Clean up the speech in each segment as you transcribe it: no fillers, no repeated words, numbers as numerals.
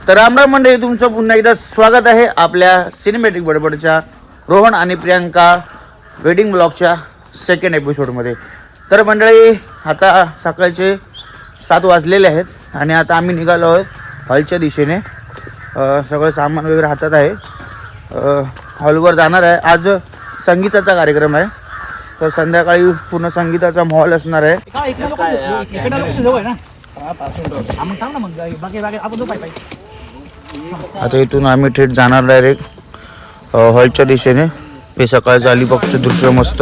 तर रामराम मंडळी, तुमचं पुन्हा एकदा स्वागत आहे आपल्या सिनेमॅटिक बडबडच्या रोहन आणि प्रियांका वेडिंग ब्लॉगच्या सेकंड एपिसोडमध्ये. तर मंडळी, आता सकाळचे 7 वाजलेले आहेत आणि आता आम्ही निघालो आहोत हॉलच्या दिशेने. सगळं सामान वगैरे हातात आहे. हॉलवर जाणार आहे. आज संगीताचा कार्यक्रम आहे, तर संध्याकाळी पूर्ण संगीताचा माहोल असणार आहे. आता इथून आम्ही थेट जाणार डायरेक्ट हॉलच्या दिशेने. हे सकाळचं अलिबागचं दृश्य मस्त.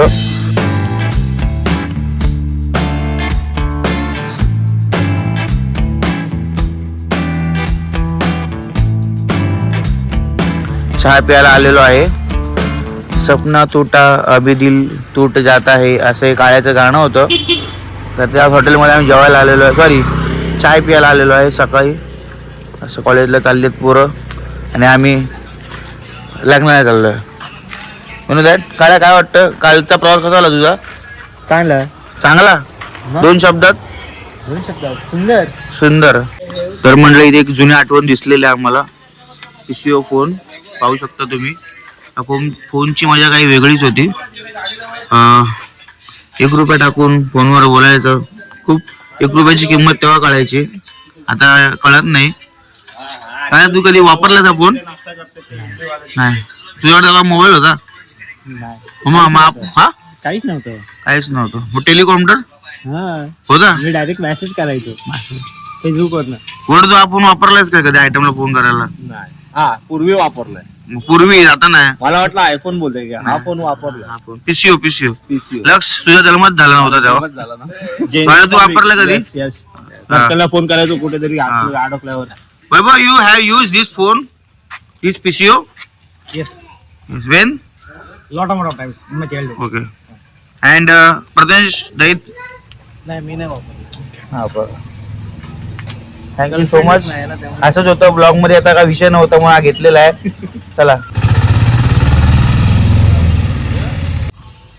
चहा प्यायला आलेलो आहे. सपना टूटा अभी दिल टूट जाता है असं एक काळ्याचं गाणं होतं. तर त्या हॉटेलमध्ये आम्ही जेवायला आलेलो आहे, सॉरी चाय प्यायला आलेलो आहे सकाळी. असं कॉलेजला चाललेत पोरं आणि आम्ही लग्नाला चाललो आहे. म्हणून दॅट काय वाटतं, कालचा प्रवास कसा झाला तुझा? चांगला. दोन शब्दात सुंदर सुंदर. तर म्हणलं इथे एक जुनी आठवण दिसलेली आहे आम्हाला. PCO फोन पाहू शकता तुम्ही. फोनची मजा काही वेगळीच होती. 1 रुपया टाकून फोनवर बोलायचं. खूप 1 रुपयाची किंमत तेव्हा कळायची, आता कळत नाही. काय तू कधी वापरला का फोन? नाही. तुझ्याकडे तेव्हा मोबाईल होता? हा, काहीच नव्हतं. काहीच नव्हतं. मग टेलिकॉम्प्युटर होता? मी डायरेक्ट मेसेज करायचो फेसबुकवर. वर जो आपण वापरलायच का कधी आयटमला फोन करायला? नाही. हा, पूर्वी वापरलाय. पूर्वी आता नाही. मला वाटलं आयफोन बोलतोय की हा फोन वापरला. PCO पीसीओ लक्ष तुझ्या जन्मात झाला नव्हता तेव्हा. झाला ना. तू वापरला कधी? यस. त्याला फोन करायचो कुठेतरी अडकल्यावर. वैभव, you have used this phone, this PCO? Yes. When? Lot of times in my childhood. Okay. And Pradesh, Dait? नाही, मी नाही वापरला. हा, बरं. Thank you so much. असंच होतं ब्लॉग मध्ये. आता काय विषय नव्हता म्हणून हा घेतलेला आहे. चला.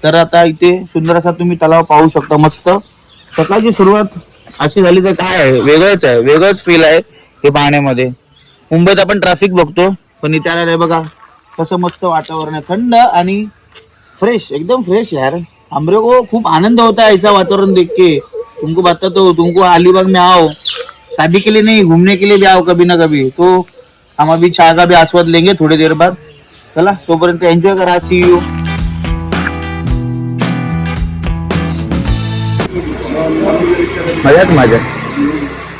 तर आता इथे सुंदर असा तुम्ही तलाव पाहू शकता. मस्त सकाळची सुरुवात अशी झाली तर काय आहे, वेगळंच आहे. वेगळंच फील आहे हे पाहण्यामध्ये. मुंबईत आपण ट्रॅफिक बघतो, पण इथे आला बघा कसं मस्त वातावरण आहे. थंड आणि फ्रेश, एकदम फ्रेश यार. हमरे को खूप आनंद होता है ऐसा वातावरण देख के. तुमको बताता हूँ, तुमको अलीबाग में आओ, शादी के लिए नहीं घूमने के लिए भी आओ कभी ना कभी. तो हम अभी चाय का भी आस्वाद लेंगे थोड़ी देर बाद. चला, तोपर्यंत एंजॉय करा. See you. मजाच मजा.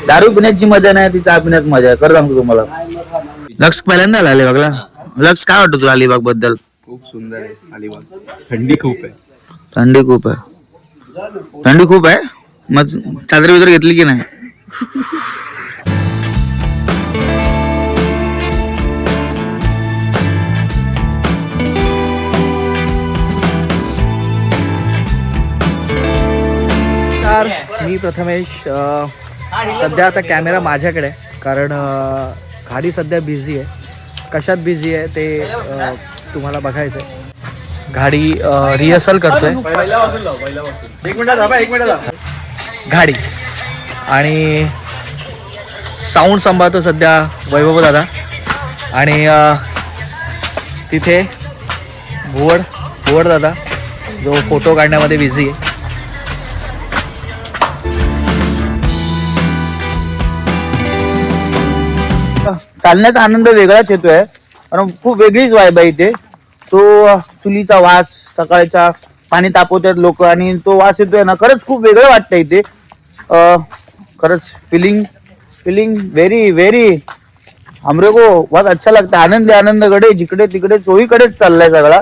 दारू पिण्याची मजा नाही, ती चहा पिण्यात मजा आहे. खरं सांगतो तुम्हाला. लक्ष पहिल्यांदा आला अलिबागला. लक्ष काय वाटतं तुला अलिबाग बद्दल? खूप सुंदर आहे अलिबाग. थंडी खूप आहे. थंडी खूप आहे. थंडी खूप आहे. मग चादर बिदर घेतली की नाही? मी प्रथमेश. सध्या आता कॅमेरा माझ्याकडे आहे, कारण गाडी सध्या बिझी आहे. कशात बिझी आहे ते तुम्हाला बघायचं आहे. गाडी रिहर्सल करतोय. गाडी आणि साऊंड सांभाळतो सध्या वैभव दादा. आणि तिथे भुवड दादा जो फोटो काढण्यामध्ये बिझी आहे. चालण्याचा आनंद वेगळाच येतोय, कारण खूप वेगळीच वाईब आहे इथे. तो चुलीचा वास, सकाळच्या पाणी तापवतात लोक आणि तो वास येतोय ना, खरंच खूप वेगळं वाटतं इथे. खरंच फिलिंग वेरी वेरी हमरे को बहुत अच्छा लगता है. आनंदकडे जिकडे तिकडे चोहीकडेच चाललाय सगळा.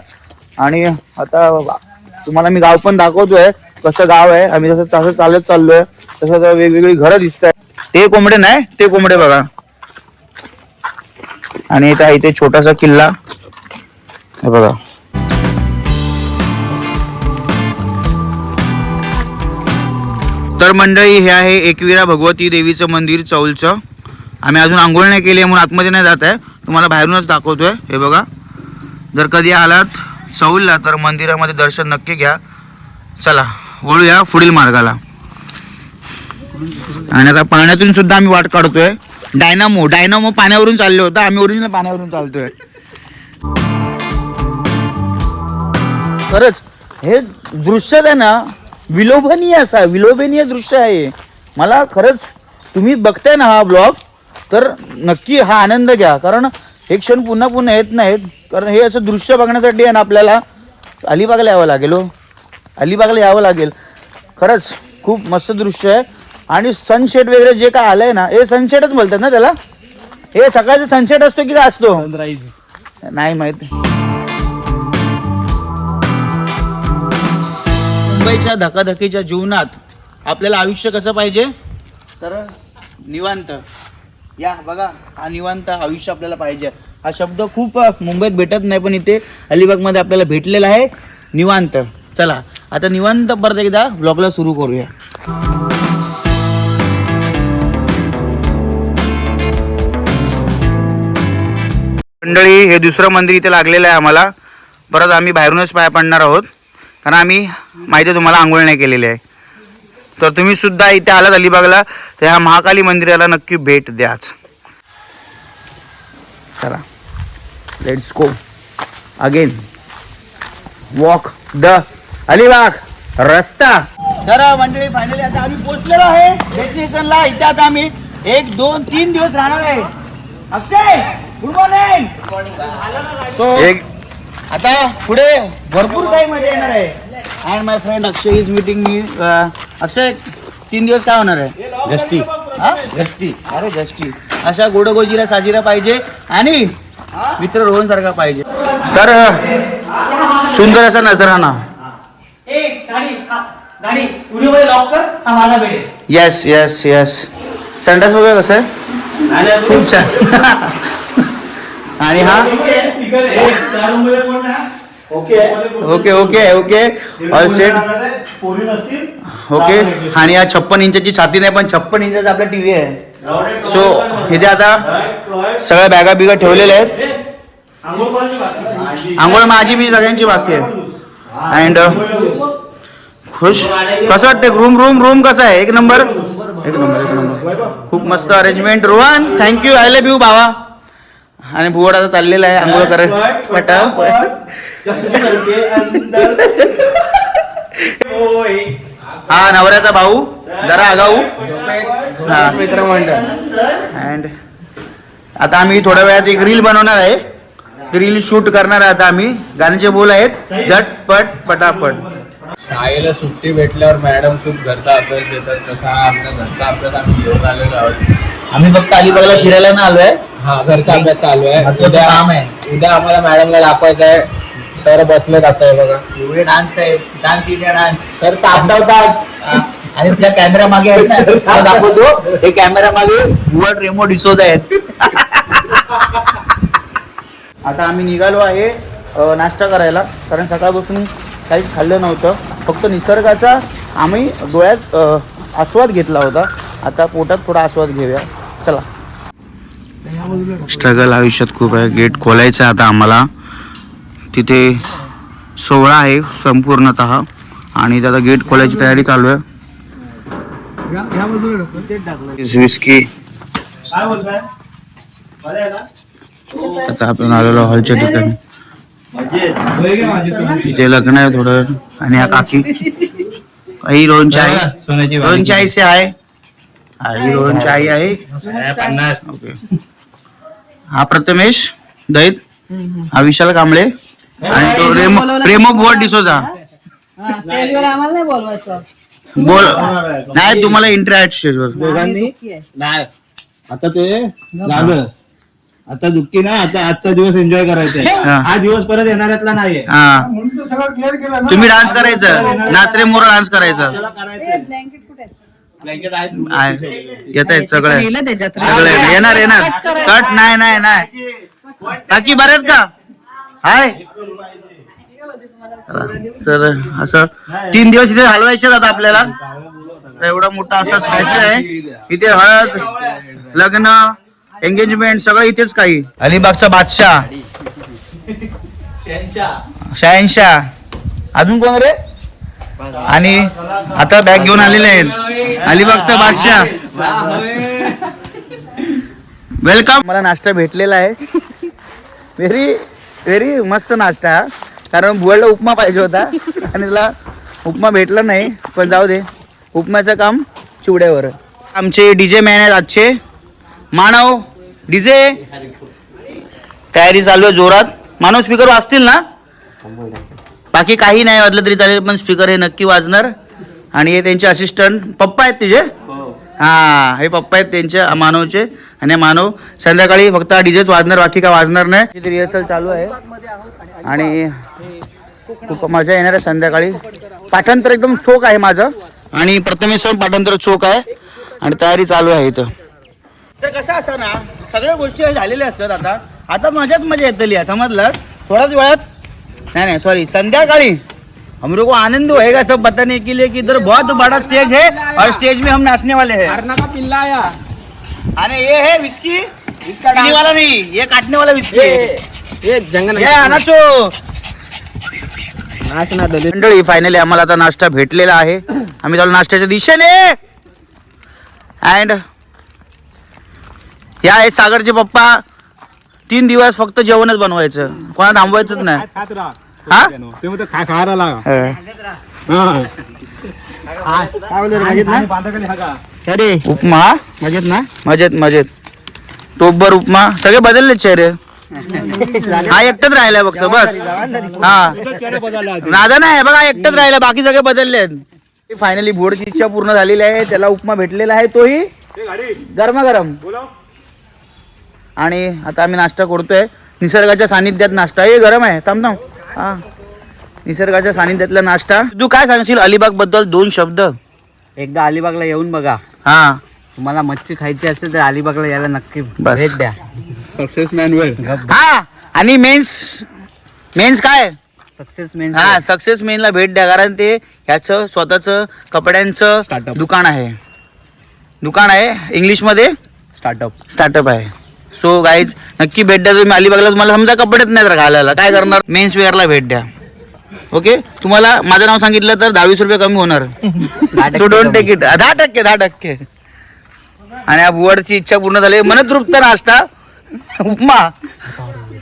आणि आता तुम्हाला मी गाव पण दाखवतोय कसं गाव आहे. आम्ही तसं चालत चाललोय. तसं वेगवेगळी घरं दिसत आहे. ते कोंबडे नाही, ते कोंबडे बघा. आणि इथे छोटासा किल्ला हे बघा. तर मंडळी, हे आहे एकविरा भगवती देवीचं मंदिर चौलचं. आम्ही अजून आंघोळ नाही केली म्हणून आतमध्ये नाही जात आहे, तुम्हाला बाहेरूनच दाखवतोय. हे बघा, जर कधी आलात चौलला तर मंदिरामध्ये दर्शन नक्की घ्या. चला वळूया पुढील मार्गाला. आणि आता पाण्यातून सुद्धा आम्ही वाट काढतोय. डायनामो पाण्यावरून चाललो होता, आम्ही ओरिजिनल पाण्यावरून चालतोय. खरंच हे दृश्य आहे ना, विलोभनीय दृश्य आहे. मला खरंच तुम्ही बघताय ना हा ब्लॉग, तर नक्की हा आनंद घ्या, कारण हे क्षण पुन्हा पुन्हा येत नाहीत. कारण हे असं दृश्य बघण्यासाठी आहे ना आपल्याला अलिबागला यावं लागेल. खरंच खूप मस्त दृश्य आहे. आणि सनसेट वगैरे जे काय आलंय ना, हे सनसेटच बोलतात ना त्याला. हे सकाळचा सनसेट असतो की काय असतो, सनराईज नाही माहित. मुंबईच्या धकाधकीच्या जीवनात आपल्याला आयुष्य कसं पाहिजे, तर निवांत. या बघा, हा निवांत आयुष्य आपल्याला पाहिजे. हा शब्द खूप मुंबईत भेटत नाही, पण इथे अलिबागमध्ये आपल्याला भेटलेला आहे, निवांत. चला आता निवांत परत एकदा ब्लॉगला सुरू करूया. मंडळी, हे दुसरं मंदिर इथे लागलेलं आहे आम्हाला. परत आम्ही बाहेरूनच पाया पडणार आहोत, कारण आम्ही माहिती आहे तुम्हाला आंघोळ नाही केलेली आहे. तर तुम्ही सुद्धा इथे आलात अलिबागला तर ह्या महाकाली मंदिराला नक्की भेट द्याच. चला let's go again walk the Alibag रस्ता. तर मंडळी फायनली आता आम्ही पोहोचलेलो आहे डेस्टिनेशनला. इथे आता आम्ही 1, 2, 3 दिवस राहणार आहे. अक्षय गुड मॉर्निंग. सो आता पुढे भरपूर काही मजा येणार आहे. And my friend Akshay is meeting me. Akshay 3 दिवस काय होणार आहे? गस्ती. अरे गस्ती अशा गोडगोजीरा साजीरा पाहिजे आणि मित्र रोहन सारखा पाहिजे. तर सुंदर असा नजराना. Yes yes yes. संडास वगैरे कसं आहे? खूप छान. आणि हा okay okay okay all set okay. आणि हा 56 इंचाची छाती नाही, पण 56 इंचाचा आपला टीव्ही आहे. सो इथे आता सगळ्या बॅगा बिगा ठेवलेल्या आहेत. आंघोळ माझी मी सगळ्यांची बाकी आहे. अँड खुश. कसं वाटतंय? रूम कसं आहे? एक नंबर. खूप मस्त arrangement. Rohan thank you, I love you भावा. आणि बुवड आता चाललेला आहे आंघोळ करायला. हा नवऱ्याचा भाऊ जरा आगाऊ मित्रमंडळ. अँड आता आम्ही थोड्या वेळात एक रील बनवणार आहे. रील शूट करणार आहे आता आम्ही. गाण्याचे बोल आहेत झटपट पटापट. शाळेला सुट्टी भेटल्यावर मॅडम खूप घरचा अभ्यास देतात, तसा आमचा घरचा अभ्यास आम्ही घेऊन आलेलो आहोत. आम्ही फक्त अलिबागला फिरायला ना आलोय. हा, घरचा अभ्यास चालू आहे. उद्या आम्हाला मॅडमला दाखवायचं आहे. सर बसले जातोय बघा. एवढे डान्स आहे, डान्स इंडिया डान्स. सर चापवतात. आणि त्या कॅमेरा मागे आहेत ना, दाखवतो. हे कॅमेरा मागे वर्ड रेमो डिसोज आहेत. आता आम्ही निघालो आहे नाश्ता करायला, कारण सकाळपासून काहीच खाल्लं नव्हतं. फक्त निसर्गाचा आम्ही डोळ्यात आस्वाद घेतला होता. आता पोटात थोडा आस्वाद घेऊया. चला. स्ट्रगल आयुष्यात खूप आहे. गेट खोलायचं आहे आता आम्हाला. तिथे 16 आहे संपूर्णतः आणि त्याचा गेट खोलायची तयारी चालू आहे. विस्की. आता आपण आलेलो हॉलच्या ठिकाणी. इथे लग्न आहे थोडं. आणि हा काकी काही रोहनची आई से आहे. आई रोहनची आई आहे. ओके. हा प्रथमेश दैत. हा विशाल कांबळे. आणि तो रेमो बुवा डिसोजा. बोल नाही तुम्हाला एंट्री आहे स्टेजवर. नाही आता ते झालं. आता दुःखी नाही. आता आजचा दिवस एन्जॉय करायचा आहे. हा दिवस परत येणाऱ्यातला नाहीये. हा तुम्ही डान्स करायचं. नाच रे मोर डान्स करायचा. येत आहेत सगळे येणार कट नाही बाकी बरेच का हाय. तर असं 3 दिवस इथे हलवायचे आता आपल्याला. एवढा मोठा असा स्पॅश आहे. इथे हळद, लग्न, एंगेजमेंट सगळं इथेच. काही अलिबागचा बादशाह शहनशाह. अजून कोण रे? आणि आता बॅग घेऊन आलेले आहेत अलिबागचा बादशाह. वेलकम. मला नाश्ता भेटलेला आहे. व्हेरी व्हेरी मस्त नाश्ता हा. कारण बुवाला उपमा पाहिजे होता आणि त्याला उपमा भेटला नाही, पण जाऊ दे, उपम्याचं काम चिवड्यावर. आमचे डीजे मॅन आहेत आजचे मानव. डीजे तयारी चालू आहे जोरात. मानव स्पीकर वाजतील ना? बाकी काही नाही वाजलं तरी चालेल, पण स्पीकर हे नक्की वाजणार. आणि हे त्यांचे असिस्टंट पप्पा आहेत तुझे. हा, हे पप्पा आहेत त्यांचे मानवचे. आणि मानव संध्याकाळी फक्त डीजेच वाजणार, बाकी काय वाजणार नाही. रिहर्सल चालू आहे आणि खूप मजा येणार आहे संध्याकाळी. पाठांतर एकदम चोख आहे माझं आणि प्रथमेश पाठांतर चोख आहे आणि तयारी चालू आहे इथं. तर कसं असतं ना, सगळ्या गोष्टी झालेल्या असतात. आता आता मजाच मजा येतली आहे, समजलं. थोड्याच वेळात नहीं सॉरी संध्याकाळी हम लोग को आनंद होएगा सब बताने के लिए कि इधर बहुत बड़ा स्टेज है और स्टेज में हम नाचने वाले हैं. का पिल्ला आया. आणि ये है विस्की, इसका पीने वाला नहीं, ये काटने वाला विस्की है. ये जंगल ये नाचो. मंडळी फायनली आम्हाला आता नाश्ता भेटलेला आहे. आम्ही चालू नाश्त्याच्या दिशेने. अँड या आहेत सागरचे पप्पा. 3 दिवस फक्त जेवणच बनवायचं, कोणा थांबवायचंच नाही. हा खायला लागा. अरे उपमा मजेत ना? मजेत मजेत. टोपभर उपमा. सगळे बदलले चेहरे. हा एकटाच राहिलाय फक्त बस. हा नादा नाही बघा, एकटाच राहिला, बाकी सगळे बदलले. फायनली भोडची इच्छा पूर्ण झालेली आहे. त्याला उपमा भेटलेला आहे, तोही गरमागरम. आणि आता आम्ही नाश्ता करतोय निसर्गाच्या सानिध्यात. नाश्ता हे गरम आहे, थांब थांब. हा, निसर्गाच्या सानिध्यातला नाश्ता. तू काय सांगशील अलिबाग बद्दल 2 शब्द? एकदा अलिबागला येऊन बघा. हा, तुम्हाला मच्छी खायची असेल तर अलिबागला यायला नक्की बस. भेट द्या. Success man. हा. आणि मेन्स काय? Success main. हा, सक्सेस मेनला भेट द्या, कारण ते ह्याचं स्वतःचं कपड्यांचं Startup. दुकान आहे. इंग्लिशमध्ये स्टार्टअप आहे. सो गाईज नक्की भेट द्या तुम्ही अलिबागला. तुम्हाला समजा कपडेच नाही तर घालायला, काय करणार? मेन्स वेअरला भेट द्या. ओके, तुम्हाला माझं नाव सांगितलं तर 10-20 रुपये कमी होणार. So don't take it. 10%. आणि या बुवाडची इच्छा पूर्ण झाली. मनतृप्त नाश्ता उपमा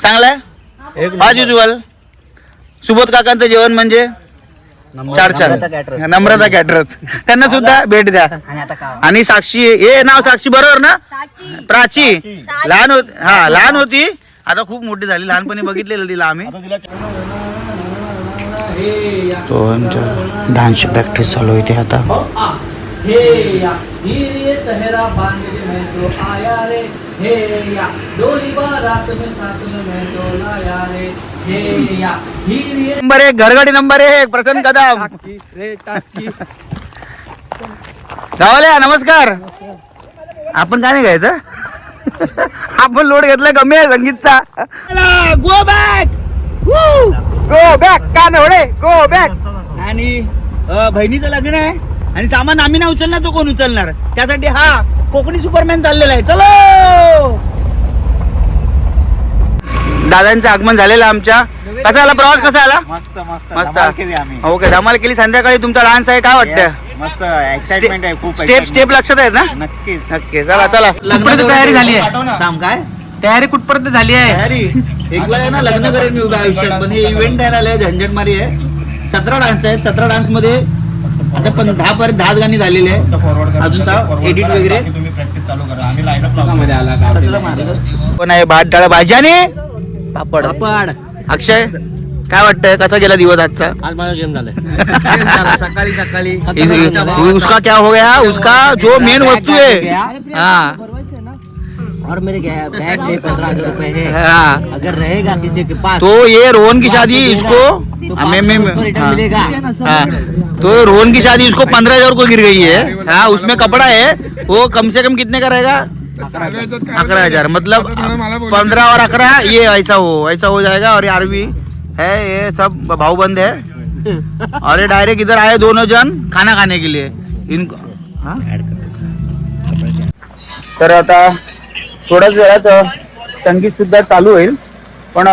चांगला आहे. ॲज युजुअल सुबोध काकांचं जेवण म्हणजे 4 नम्रता कॅटरर्स. त्यांना सुद्धा भेट द्या. आणि साक्षी, हे नाव साक्षी बरोबर ना? प्राची. लहान होती, आता खूप मोठी झाली. लहानपणी बघितलेलं तिला आम्ही. तो आमच्या डान्स प्रॅक्टिस चालू आहे ते आता. नंबर 1 घरगडी नंबर 1 प्रसन्न कदम. गावाला नमस्कार. आपण काय नाही घ्यायचं. आपण लोड घेतला कमी आहे संगीतचा. गो बॅक का नवडे, गो बॅक. आणि बहिणीचं लग्न आहे आणि सामान आम्ही नाही उचलणार, तो कोण उचलणार? त्यासाठी हा कोकणी सुपरमॅन चाललेला आहे. चलो. दादांचं आगमन झालेलं आमच्या. कसा आला प्रवास? कसा आला? मस्त मस्त मस्त. ओके, धमाल केली. संध्याकाळी तुमचा डान्स आहे, काय वाटतं? मस्त एक्साइटमेंट आहे खूप. स्टेप लक्षात आहेत ना? नक्कीच. नक्की. चला लग्नाची तयारी झाली आहे. थांब, काय तयारी कुठपर्यंत झाली आहे? तयारी एकला आहे ना, लग्न करेन मी उभ्या आयुष्यात. पण हे इव्हेंट तयार आले, झंझटमारी आहे. 17 डान्स आहेत. 17 डान्स मध्ये आता पण 10 गाणी झालेली आहे. अजून तर एडिट वगैरे. तुम्ही प्रॅक्टिस चालू करा, आम्ही लाईनअप पण आहे भात डाळ भाजी आणि पापड. अक्षय, काय वाटतंय, कसा गेला दिवस आजचा? आज माझं जेवण झालं. सकाळी उसका क्या हो गया? उसका जो मेन वस्तू है, हाँ, और मेरे बैग में 15,000 रुपए है. हाँ, अगर रहेगा किसी के पास तो ये रोहन की शादी इसको रिटर्न मिलेगा. हाँ, तो रोहन की शादी उसको 15,000 को गिर गई है. हाँ, उसमें कपड़ा है, वो कम से कम कितने का रहेगा? 11,000. मतलब 15 और 11 ये ऐसा हो जाएगा. और यार भी है, ये सब भाऊबंद है. और ये डायरेक्ट इधर आए दोनों जन खाना खाने के लिए. इनको तर आता थोड्याच वेळात संगीत सुद्धा चालू होईल. पण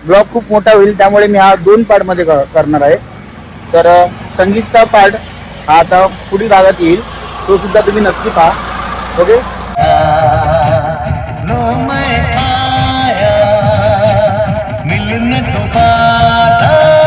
ब्लॉग खूप मोठा होईल, त्यामुळे मी हा 2 पार्ट मध्ये करणार आहे. तर संगीतचा पार्ट हा आता पुढील भागात येईल, तो सुद्धा तुम्ही नक्की पहा. ओके.